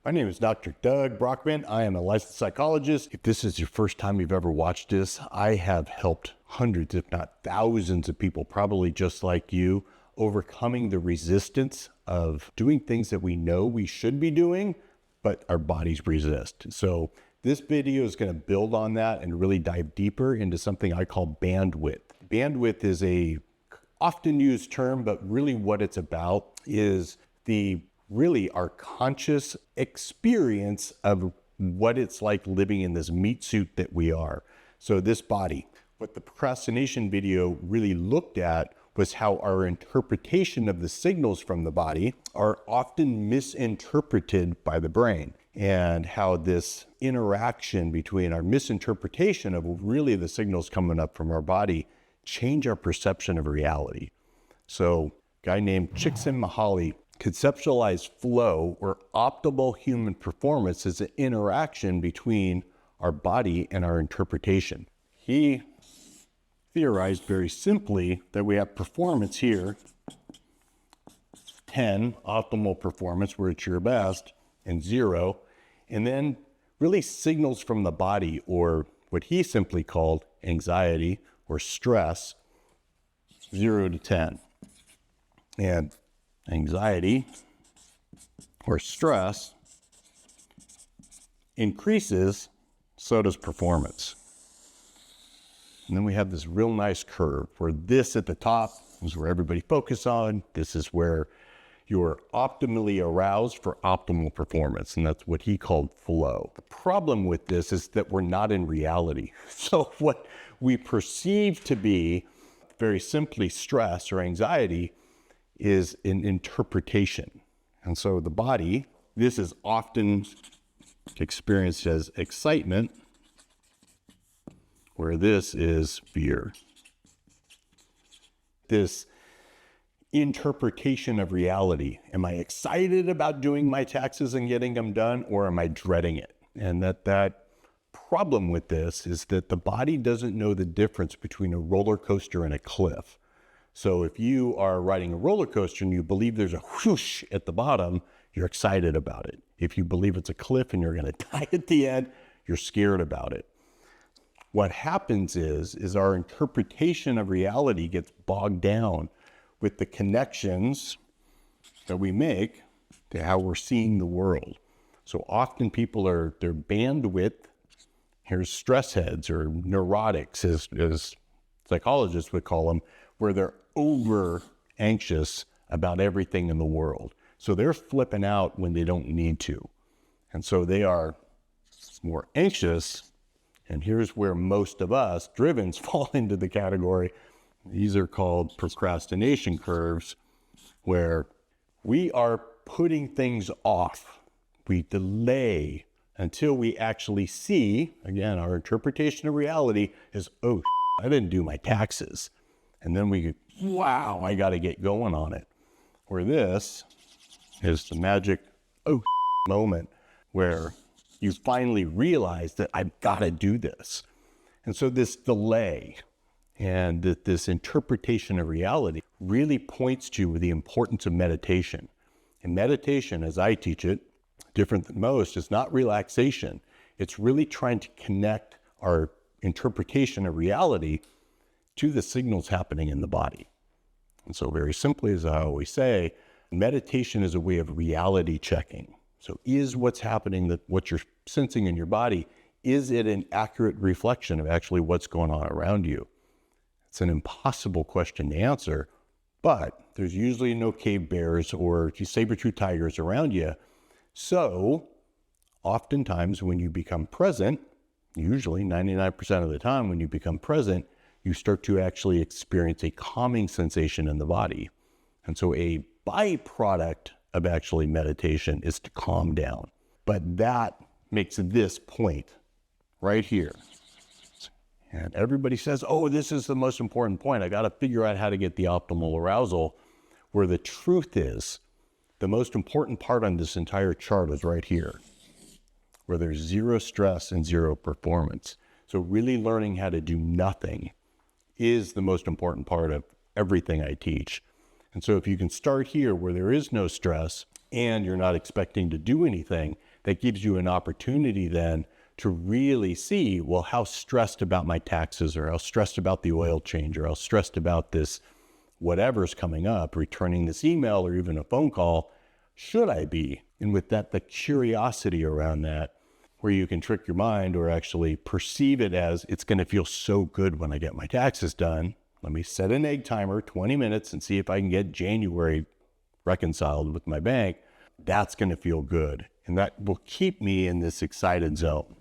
My name is Dr. Doug Brockman. I am a licensed psychologist. If this is your first time you've ever watched this, I have helped hundreds, if not thousands of people, probably just like you, overcoming the resistance of doing things that we know we should be doing, but our bodies resist. So this video is going to build on that and really dive deeper into something I call bandwidth. Bandwidth is a often used term, but really what it's about is our conscious experience of what it's like living in this meat suit that we are. So this body, what the procrastination video really looked at was how our interpretation of the signals from the body are often misinterpreted by the brain, and how this interaction between our misinterpretation of really the signals coming up from our body change our perception of reality. So a guy named Csikszentmihalyi conceptualized flow, or optimal human performance, as an interaction between our body and our interpretation. He theorized very simply that we have performance here, 10, optimal performance, where it's your best, and 0, and then really signals from the body, or what he simply called anxiety or stress, 0 to 10. And anxiety or stress increases, so does performance. And then we have this real nice curve where this at the top is where everybody focuses on. This is where you're optimally aroused for optimal performance, and that's what he called flow. The problem with this is that we're not in reality. So what we perceive to be, very simply, stress or anxiety is an interpretation. And so the body, this is often experienced as excitement, where this is fear. This interpretation of reality. Am I excited about doing my taxes and getting them done, or am I dreading it? And that problem with this is that the body doesn't know the difference between a roller coaster and a cliff. So if you are riding a roller coaster and you believe there's a whoosh at the bottom, you're excited about it. If you believe it's a cliff and you're going to die at the end, you're scared about it. What happens is our interpretation of reality gets bogged down with the connections that we make to how we're seeing the world. So often people their bandwidth, here's stress heads or neurotics, as psychologists would call them, where they're over anxious about everything in the world. So they're flipping out when they don't need to. And so they are more anxious. And here's where most of us drivens fall into the category. These are called procrastination curves, where we are putting things off. We delay until we actually see, again, our interpretation of reality is, oh, I didn't do my taxes. And then we go, wow, I got to get going on it. Where this is the magic, oh, moment where you finally realize that I've got to do this. And so this delay and this interpretation of reality really points to the importance of meditation. And meditation, as I teach it, different than most, is not relaxation. It's really trying to connect our interpretation of reality to the signals happening in the body. And so very simply, as I always say, meditation is a way of reality checking. So is what's happening, that what you're sensing in your body, is it an accurate reflection of actually what's going on around you? It's an impossible question to answer, but there's usually no cave bears or saber-tooth tigers around you. So oftentimes when you become present, usually 99% of the time when you become present, you start to actually experience a calming sensation in the body. And so a byproduct of actually meditation is to calm down. But that makes this point right here. And everybody says, oh, this is the most important point. I got to figure out how to get the optimal arousal, where the truth is the most important part on this entire chart is right here, where there's 0 stress and 0 performance. So really learning how to do nothing is the most important part of everything I teach. And so if you can start here where there is no stress and you're not expecting to do anything, that gives you an opportunity then to really see, well, how stressed about my taxes, or how stressed about the oil change, or how stressed about this whatever's coming up, returning this email or even a phone call, should I be? And with that, the curiosity around that, where you can trick your mind or actually perceive it as, it's going to feel so good when I get my taxes done. Let me set an egg timer, 20 minutes, and see if I can get January reconciled with my bank. That's going to feel good. And that will keep me in this excited zone.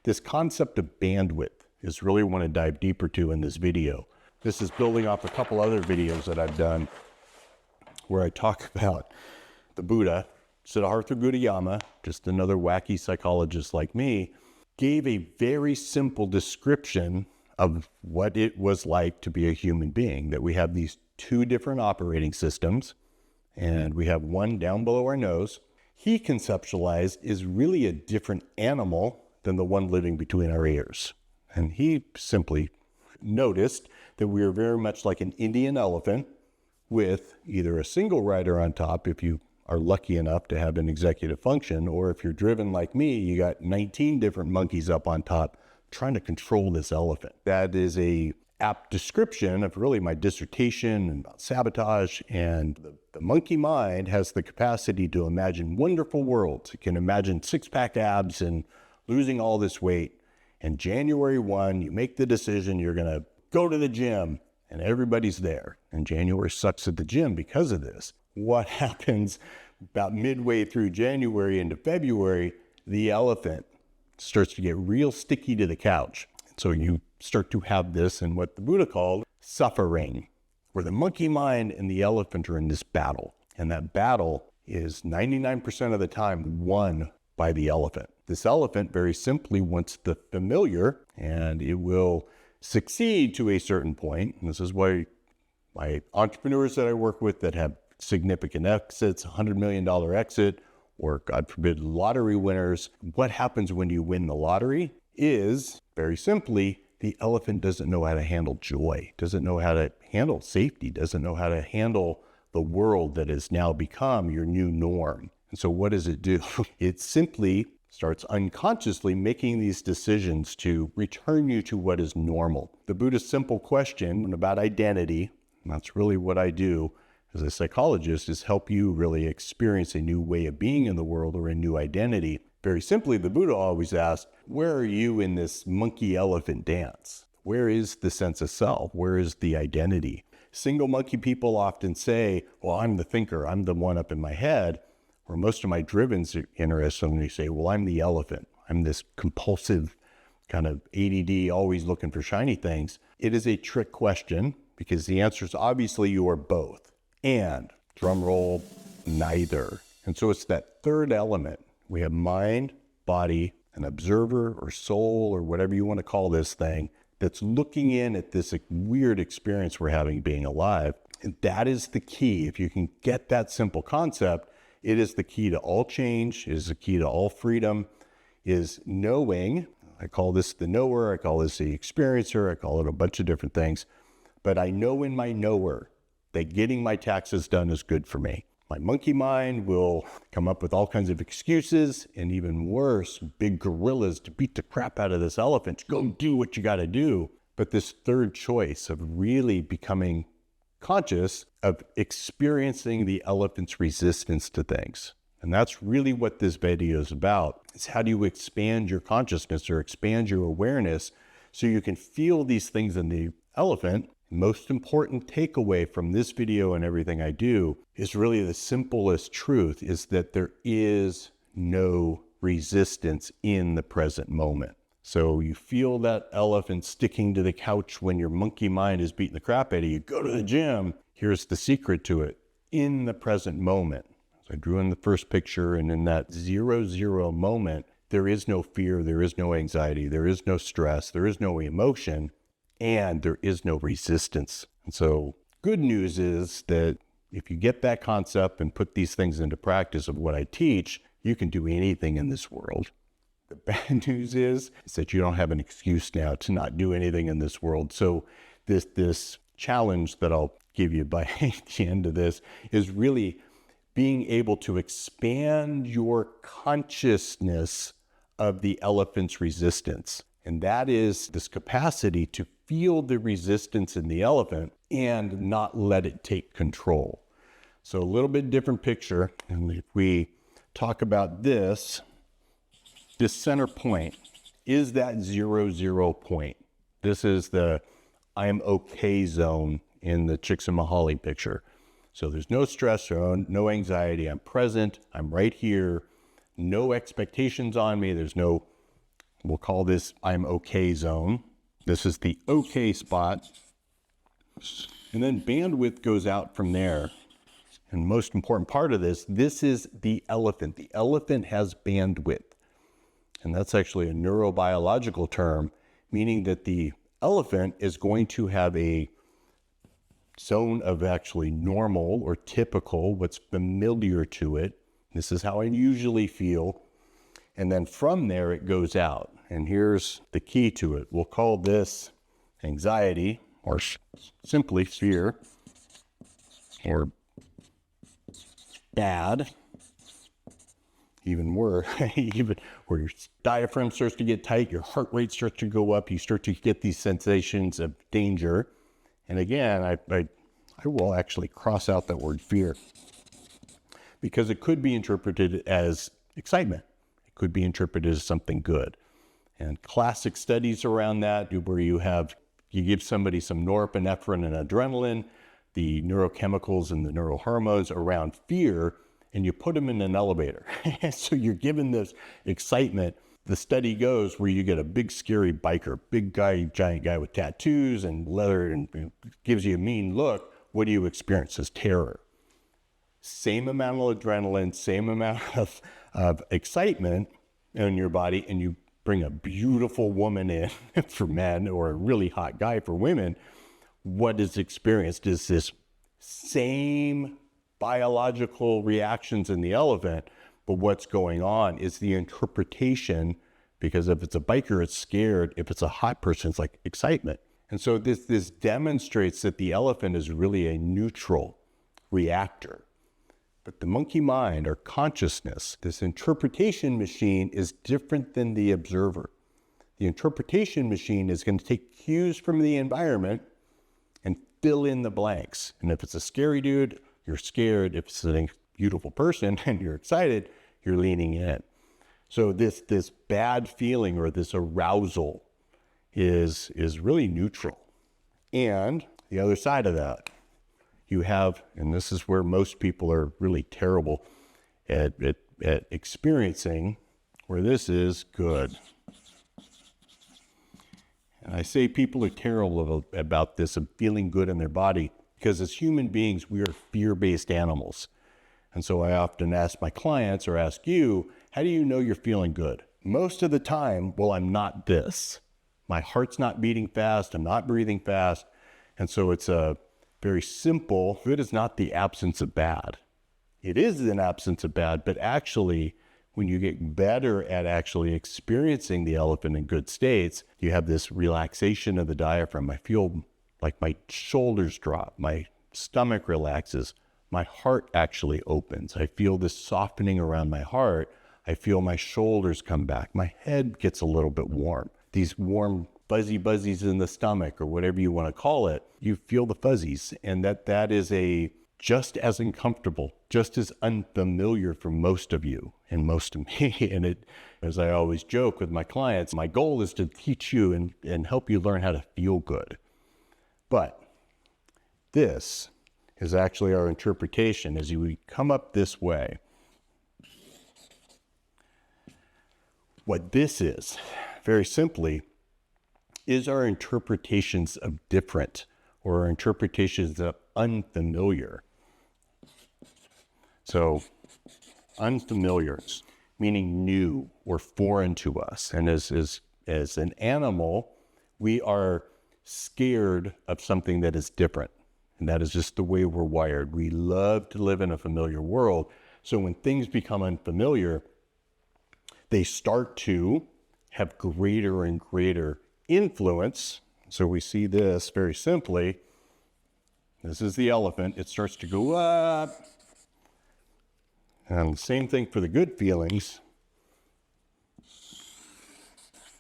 This concept of bandwidth is really what I want to dive deeper to in this video. This is building off a couple other videos that I've done where I talk about the Buddha, Siddhartha Gautama, just another wacky psychologist like me, gave a very simple description of what it was like to be a human being, that we have these two different operating systems, and we have one down below our nose. He conceptualized is really a different animal than the one living between our ears. And he simply noticed that we are very much like an Indian elephant with either a single rider on top, if you are lucky enough to have an executive function, or if you're driven like me, you got 19 different monkeys up on top trying to control this elephant. That is a apt description of really my dissertation and about sabotage. And the monkey mind has the capacity to imagine wonderful worlds. It can imagine six-pack abs and losing all this weight. And January 1, you make the decision you're going to go to the gym, and everybody's there. And January sucks at the gym because of this. What happens about midway through January into February? The elephant starts to get real sticky to the couch. So you start to have this in what the Buddha called suffering, where the monkey mind and the elephant are in this battle. And that battle is 99% of the time won by the elephant. This elephant very simply wants the familiar, and it will succeed to a certain point. And this is why my entrepreneurs that I work with that have significant exits, $100 million exit, or God forbid, lottery winners, what happens when you win the lottery is, very simply, the elephant doesn't know how to handle joy, doesn't know how to handle safety, doesn't know how to handle the world that has now become your new norm. And so what does it do? It simply starts unconsciously making these decisions to return you to what is normal. The Buddha's simple question about identity, and that's really what I do as a psychologist, is help you really experience a new way of being in the world, or a new identity. Very simply, the Buddha always asked, where are you in this monkey-elephant dance? Where is the sense of self? Where is the identity? Single monkey people often say, well, I'm the thinker, I'm the one up in my head. Or most of my drivens are interested when they say, well, I'm the elephant. I'm this compulsive kind of ADD, always looking for shiny things. It is a trick question, because the answer is obviously you are both. And, drum roll, neither. And so it's that third element. We have mind, body, an observer or soul, or whatever you want to call this thing, that's looking in at this weird experience we're having being alive. And that is the key. If you can get that simple concept, it is the key to all change. It is the key to all freedom, is knowing. I call this the knower. I call this the experiencer. I call it a bunch of different things. But I know in my knower that getting my taxes done is good for me. My monkey mind will come up with all kinds of excuses, and even worse, big gorillas to beat the crap out of this elephant. Go do what you got to do. But this third choice of really becoming conscious of experiencing the elephant's resistance to things. And that's really what this video is about. Is how do you expand your consciousness or expand your awareness so you can feel these things in the elephant. Most important takeaway from this video and everything I do is really the simplest truth, is that there is no resistance in the present moment. So you feel that elephant sticking to the couch when your monkey mind is beating the crap out of you. Go to the gym. Here's the secret to it. In the present moment. So I drew in the first picture, and in that 0-0 moment, there is no fear, there is no anxiety, there is no stress, there is no emotion, and there is no resistance. And so good news is that if you get that concept and put these things into practice of what I teach, you can do anything in this world. The bad news is that you don't have an excuse now to not do anything in this world. So this challenge that I'll give you by the end of this is really being able to expand your consciousness of the elephant's resistance. And that is this capacity to feel the resistance in the elephant and not let it take control. So a little bit different picture. And if we talk about this center point is that 0, 0 point. This is the I'm okay zone in the Csikszentmihalyi picture. So there's no stress zone, no anxiety. I'm present. I'm right here. No expectations on me. There's no, we'll call this I'm okay zone. This is the okay spot. And then bandwidth goes out from there. And most important part of this is the elephant. The elephant has bandwidth. And that's actually a neurobiological term, meaning that the elephant is going to have a zone of actually normal or typical, what's familiar to it. This is how I usually feel. And then from there, it goes out. And here's the key to it. We'll call this anxiety or simply fear or bad. Even worse, even where your diaphragm starts to get tight, your heart rate starts to go up, you start to get these sensations of danger. And again, I will actually cross out that word fear because it could be interpreted as excitement. It could be interpreted as something good. And classic studies around that, where you give somebody some norepinephrine and adrenaline, the neurochemicals and the neurohormones around fear, and you put them in an elevator. So you're given this excitement. The study goes where you get a big scary biker, big guy, giant guy with tattoos and leather, and gives you a mean look. What do you experience as terror? Same amount of adrenaline, same amount of excitement in your body, and you bring a beautiful woman in for men or a really hot guy for women. What is experienced is this same biological reactions in the elephant, but what's going on is the interpretation, because if it's a biker, it's scared. If it's a hot person, it's like excitement. And so this demonstrates that the elephant is really a neutral reactor. But the monkey mind, or consciousness, this interpretation machine is different than the observer. The interpretation machine is going to take cues from the environment and fill in the blanks. And if it's a scary dude, you're scared. If it's a beautiful person and you're excited, you're leaning in. So this bad feeling or this arousal is really neutral. And the other side of that, you have, and this is where most people are really terrible at experiencing, where this is good. And I say people are terrible about this of feeling good in their body, because as human beings, we are fear-based animals. And so I often ask my clients or ask you, how do you know you're feeling good? Most of the time, well, I'm not this. My heart's not beating fast. I'm not breathing fast. And so it's a very simple, good is not the absence of bad. It is an absence of bad, but actually, when you get better at actually experiencing the elephant in good states, you have this relaxation of the diaphragm. I feel like my shoulders drop, my stomach relaxes, my heart actually opens. I feel this softening around my heart. I feel my shoulders come back. My head gets a little bit warm. These warm fuzzy buzzies in the stomach, or whatever you want to call it, you feel the fuzzies. And that is just as uncomfortable, just as unfamiliar for most of you and most of me. And it, as I always joke with my clients, my goal is to teach you and help you learn how to feel good. But this is actually our interpretation as we come up this way. What this is, very simply, is our interpretations of different, or our interpretations of unfamiliar. So unfamiliar, meaning new or foreign to us. And as an animal, we are scared of something that is different. And that is just the way we're wired. We love to live in a familiar world. So when things become unfamiliar, they start to have greater and greater influence. So we see this very simply. This is the elephant. It starts to go up. And the same thing for the good feelings.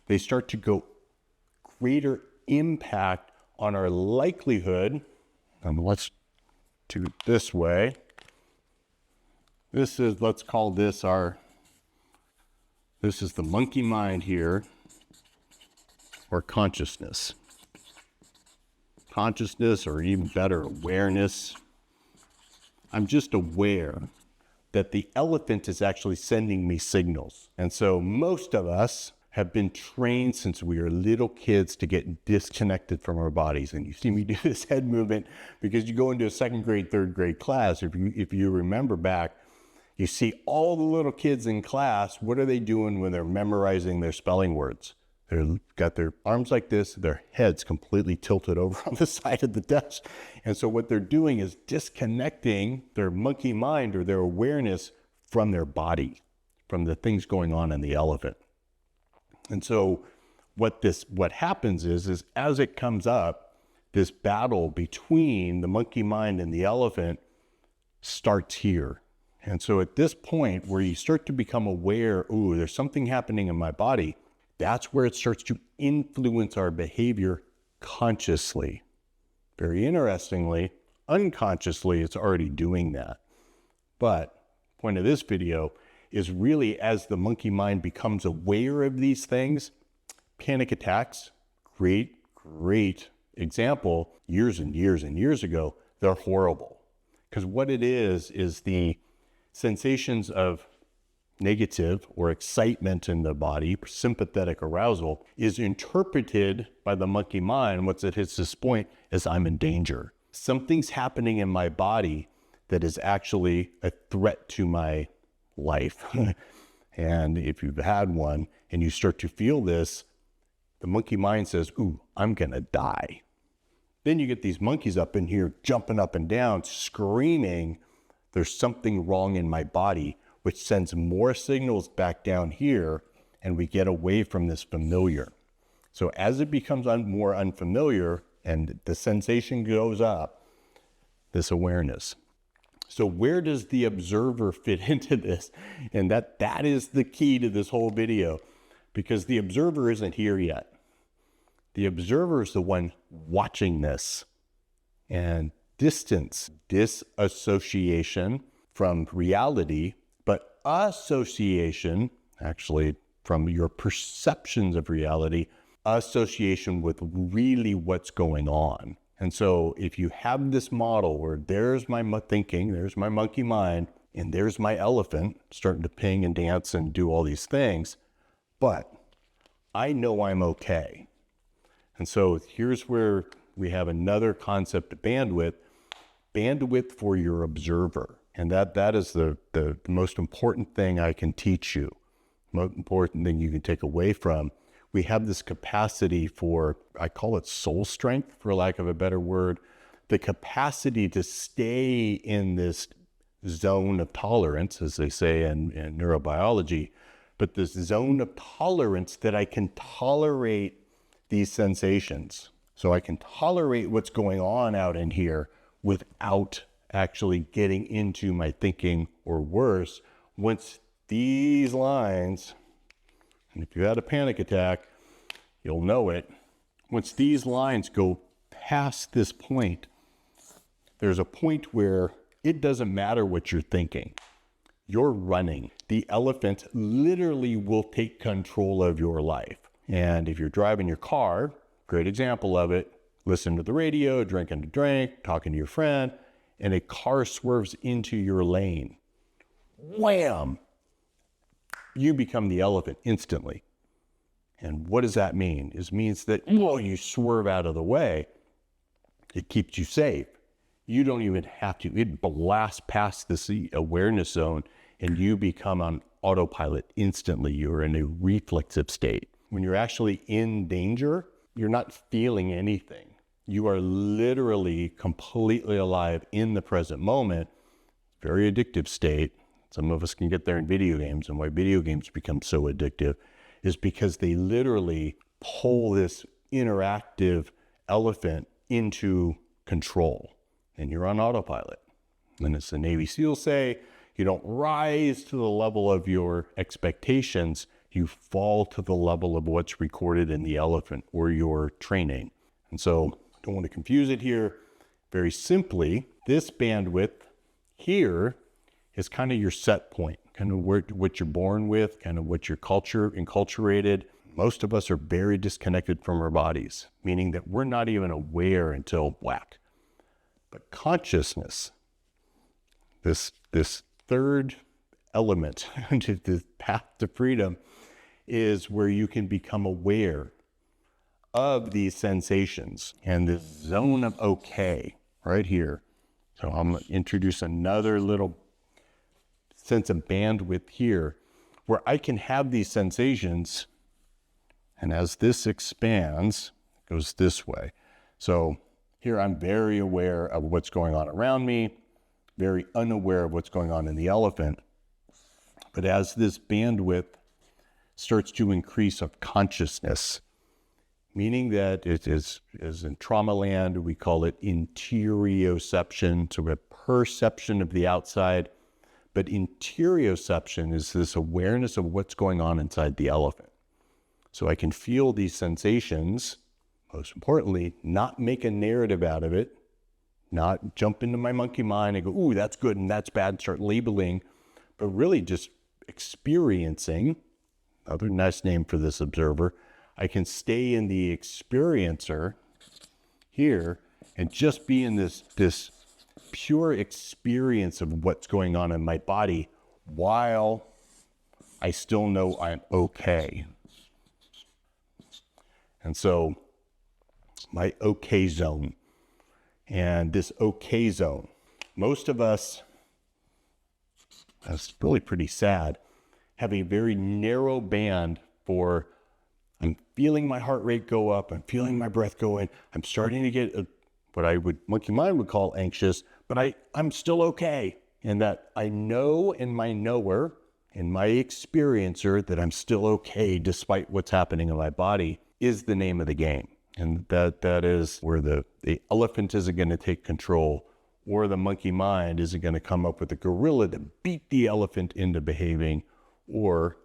They start to go greater impact on our likelihood. Let's do it this way. This is, let's call this this is the monkey mind here, or consciousness. Consciousness, or even better, awareness. I'm just aware that the elephant is actually sending me signals. And so most of us have been trained since we were little kids to get disconnected from our bodies. And you see me do this head movement because you go into a second grade, third grade class. If you remember back, you see all the little kids in class, what are they doing when they're memorizing their spelling words? They've got their arms like this, their heads completely tilted over on the side of the desk. And so what they're doing is disconnecting their monkey mind or their awareness from their body, from the things going on in the elephant. And so what happens is as it comes up, this battle between the monkey mind and the elephant starts here. And so at this point where you start to become aware, ooh, there's something happening in my body, that's where it starts to influence our behavior consciously. Very interestingly, unconsciously, it's already doing that. But the point of this video is really as the monkey mind becomes aware of these things, panic attacks, great example, years and years and years ago, they're horrible. Because what it is the sensations of negative or excitement in the body, sympathetic arousal, is interpreted by the monkey mind, once it hits this point, as I'm in danger. Something's happening in my body that is actually a threat to my life. And if you've had one and you start to feel this, the monkey mind says, ooh, I'm gonna die. Then you get these monkeys up in here jumping up and down, screaming, there's something wrong in my body, which sends more signals back down here, and we get away from this familiar. So as it becomes more unfamiliar and the sensation goes up, this awareness. So where does the observer fit into this? And that is the key to this whole video, because the observer isn't here yet. The observer is the one watching this. And distance, disassociation from reality, but association, actually from your perceptions of reality, association with really what's going on. And so if you have this model where there's my thinking, there's my monkey mind, and there's my elephant starting to ping and dance and do all these things, but I know I'm okay. And so here's where we have another concept of bandwidth for your observer. And that is the most important thing I can teach you, most important thing you can take away from. We have this capacity for, I call it soul strength, for lack of a better word, the capacity to stay in this zone of tolerance, as they say in neurobiology, but this zone of tolerance that I can tolerate these sensations. So I can tolerate what's going on out in here without actually getting into my thinking, or worse, once these lines, and if you had a panic attack, you'll know it, once these lines go past this point, there's a point where it doesn't matter what you're thinking. You're running. The elephant literally will take control of your life. And if you're driving your car, great example of it, listen to the radio, drinking a drink, talking to your friend, and a car swerves into your lane. Wham! You become the elephant instantly. And what does that mean? It means that, you swerve out of the way. It keeps you safe. You don't even have to. It blasts past this awareness zone, and you become on autopilot instantly. You're in a reflexive state. When you're actually in danger, you're not feeling anything. You are literally completely alive in the present moment. Very addictive state. Some of us can get there in video games, and why video games become so addictive is because they literally pull this interactive elephant into control, and you're on autopilot. And as the Navy SEALs say, You don't rise to the level of your expectations. You fall to the level of what's recorded in the elephant or your training. And so don't want to confuse it here. Very simply, this bandwidth here is kind of your set point, kind of what you're born with, kind of what your culture enculturated. Most of us are very disconnected from our bodies, meaning that we're not even aware until whack. But consciousness, this third element to the path to freedom, is where you can become aware of these sensations and this zone of okay right here. So I'm going to introduce another little sense of bandwidth here where I can have these sensations, and as this expands, it goes this way. So here I'm very aware of what's going on around me, very unaware of what's going on in the elephant. But as this bandwidth starts to increase of consciousness, meaning that it is, as in trauma land, we call it interoception, so a perception of the outside. But interoception is this awareness of what's going on inside the elephant. So I can feel these sensations, most importantly, not make a narrative out of it, not jump into my monkey mind and go, ooh, that's good and that's bad, and start labeling, but really just experiencing. Another nice name for this observer. I can stay in the experiencer here and just be in this pure experience of what's going on in my body while I still know I'm okay. And so my okay zone, and this okay zone, most of us, that's really pretty sad, have a very narrow band for I'm feeling my heart rate go up, I'm feeling my breath go in, I'm starting to get what monkey mind would call anxious, but I'm still okay. And that I know in my knower, in my experiencer, that I'm still okay despite what's happening in my body is the name of the game. And that is where the elephant isn't going to take control, or the monkey mind isn't going to come up with a gorilla to beat the elephant into behaving, or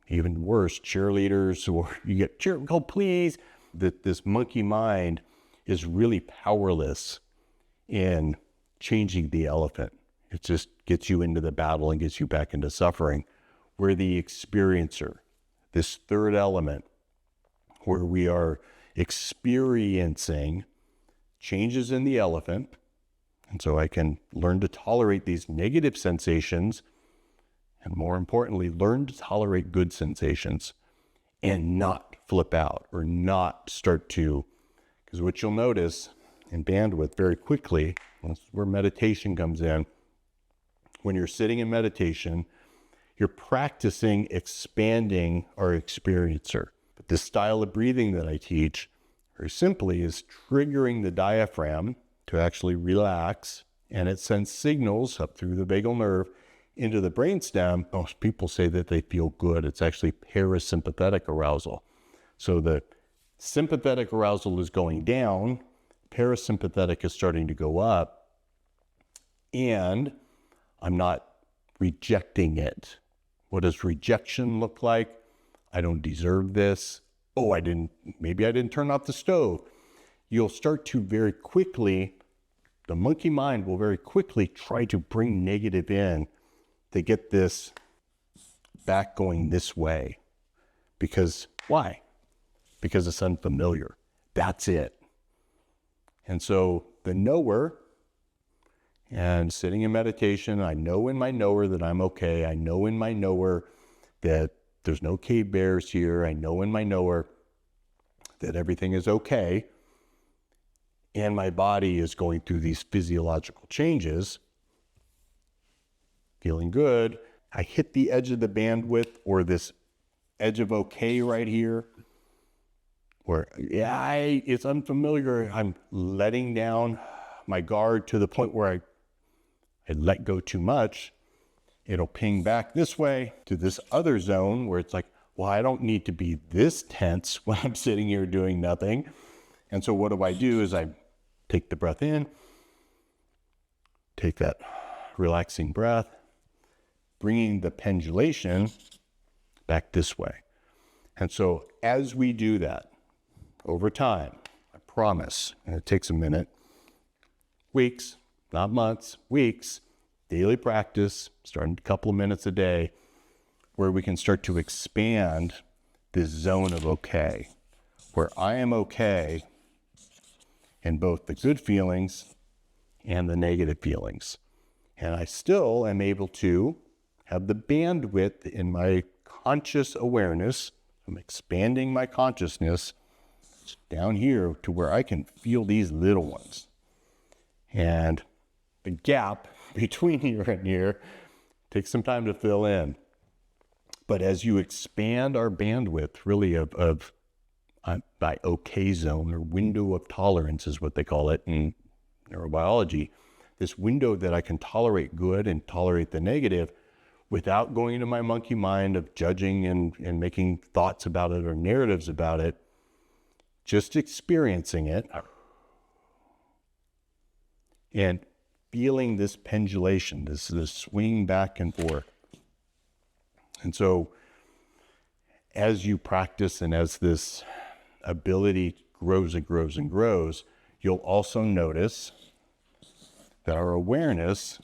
even worse, cheerleaders, or you get go please. That this monkey mind is really powerless in changing the elephant. It just gets you into the battle and gets you back into suffering. Where the experiencer, this third element, where we are experiencing changes in the elephant, and so I can learn to tolerate these negative sensations, and more importantly, learn to tolerate good sensations and not flip out or not start to, because what you'll notice in bandwidth very quickly, that's where meditation comes in. When you're sitting in meditation, you're practicing expanding our experiencer. But this style of breathing that I teach, very simply, is triggering the diaphragm to actually relax, and it sends signals up through the vagal nerve into the brainstem. Most people say that they feel good. It's actually parasympathetic arousal. So the sympathetic arousal is going down, parasympathetic is starting to go up, and I'm not rejecting it. What does rejection look like? I don't deserve this. Oh, maybe I didn't turn off the stove. You'll start to very quickly, the monkey mind will very quickly try to bring negative in to get this back going this way. Because why? Because it's unfamiliar. That's it. And so the knower, and sitting in meditation, I know in my knower that I'm okay. I know in my knower that there's no cave bears here. I know in my knower that everything is okay. And my body is going through these physiological changes. Feeling good. I hit the edge of the bandwidth, or this edge of okay right here, where it's unfamiliar. I'm letting down my guard to the point where I let go too much. It'll ping back this way to this other zone where it's like, well, I don't need to be this tense when I'm sitting here doing nothing. And so what do? Is I take the breath in, take that relaxing breath, bringing the pendulation back this way. And so as we do that over time, I promise, and it takes a minute, weeks, not months, weeks, daily practice, starting a couple of minutes a day, where we can start to expand this zone of okay, where I am okay in both the good feelings and the negative feelings. And I still am able to have the bandwidth in my conscious awareness. I'm expanding my consciousness down here to where I can feel these little ones. And the gap between here and here takes some time to fill in. But as you expand our bandwidth, really of by okay zone, or window of tolerance is what they call it in neurobiology, this window that I can tolerate good and tolerate the negative without going into my monkey mind of judging and making thoughts about it or narratives about it, just experiencing it and feeling this pendulation, this swing back and forth. And so as you practice and as this ability grows and grows and grows, you'll also notice that our awareness,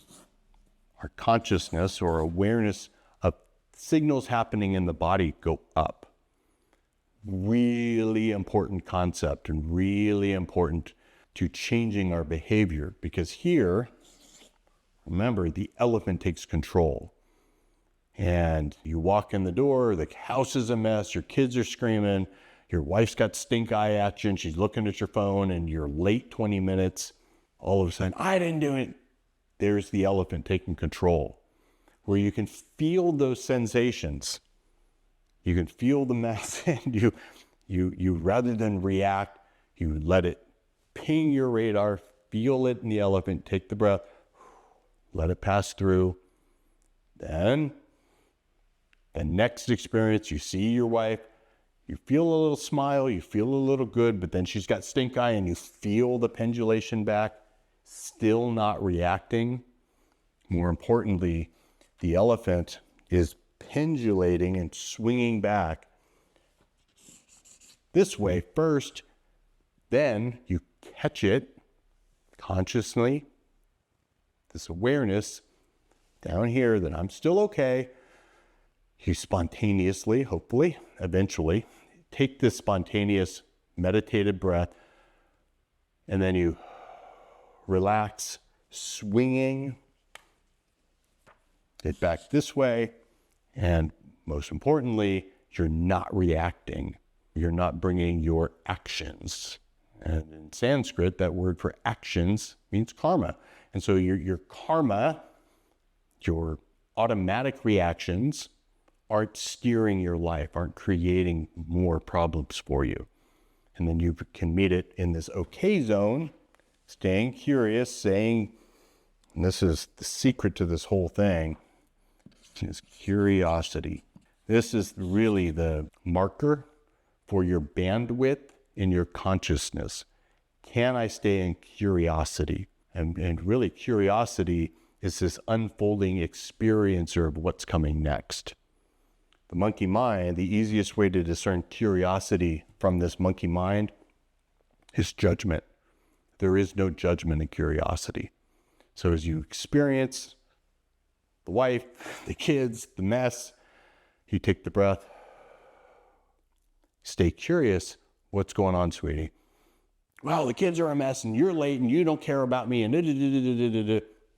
our consciousness or awareness of signals happening in the body go up. Really important concept and really important to changing our behavior, because here, remember, the elephant takes control. And you walk in the door, the house is a mess, your kids are screaming, your wife's got stink eye at you and she's looking at your phone and you're late 20 minutes. All of a sudden, I didn't do it. There's the elephant taking control, where you can feel those sensations. You can feel the mess, and you rather than react, you let it ping your radar, feel it in the elephant, take the breath, let it pass through. Then the next experience, you see your wife, you feel a little smile, you feel a little good, but then she's got stink eye and you feel the pendulation back, still not reacting. More importantly, the elephant is pendulating and swinging back this way first, then you catch it consciously, this awareness down here that I'm still okay. You spontaneously, hopefully, eventually, take this spontaneous meditated breath, and then you relax, swinging it back this way. And most importantly, you're not reacting. You're not bringing your actions. And in Sanskrit, that word for actions means karma. And so your karma, your automatic reactions, aren't steering your life, aren't creating more problems for you. And then you can meet it in this okay zone, staying curious, saying, and this is the secret to this whole thing, is curiosity. This is really the marker for your bandwidth in your consciousness. Can I stay in curiosity? And really curiosity is this unfolding experiencer of what's coming next. The monkey mind, the easiest way to discern curiosity from this monkey mind is judgment. There is no judgment in curiosity. So as you experience the wife, the kids, the mess, you take the breath, stay curious. What's going on, sweetie? Well, the kids are a mess and you're late and you don't care about me. And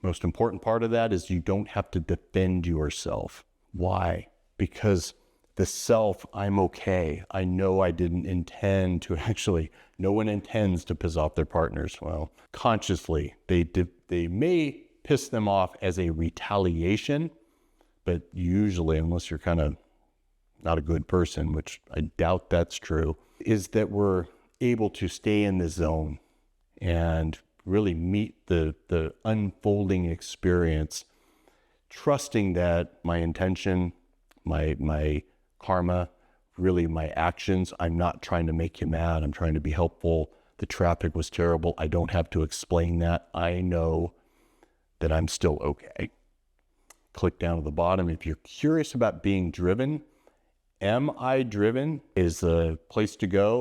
most important part of that is you don't have to defend yourself. Why? Because the self, I'm okay. I know I didn't intend to actually, no one intends to piss off their partners. Well, consciously, they may piss them off as a retaliation, but usually, unless you're kind of not a good person, which I doubt that's true, is that we're able to stay in the zone and really meet the unfolding experience, trusting that my intention, my karma, really my actions, I'm not trying to make you mad. I'm trying to be helpful. The traffic was terrible. I don't have to explain that. I know that I'm still okay. click down to the bottom. If you're curious about being driven, Am I Driven is the place to go.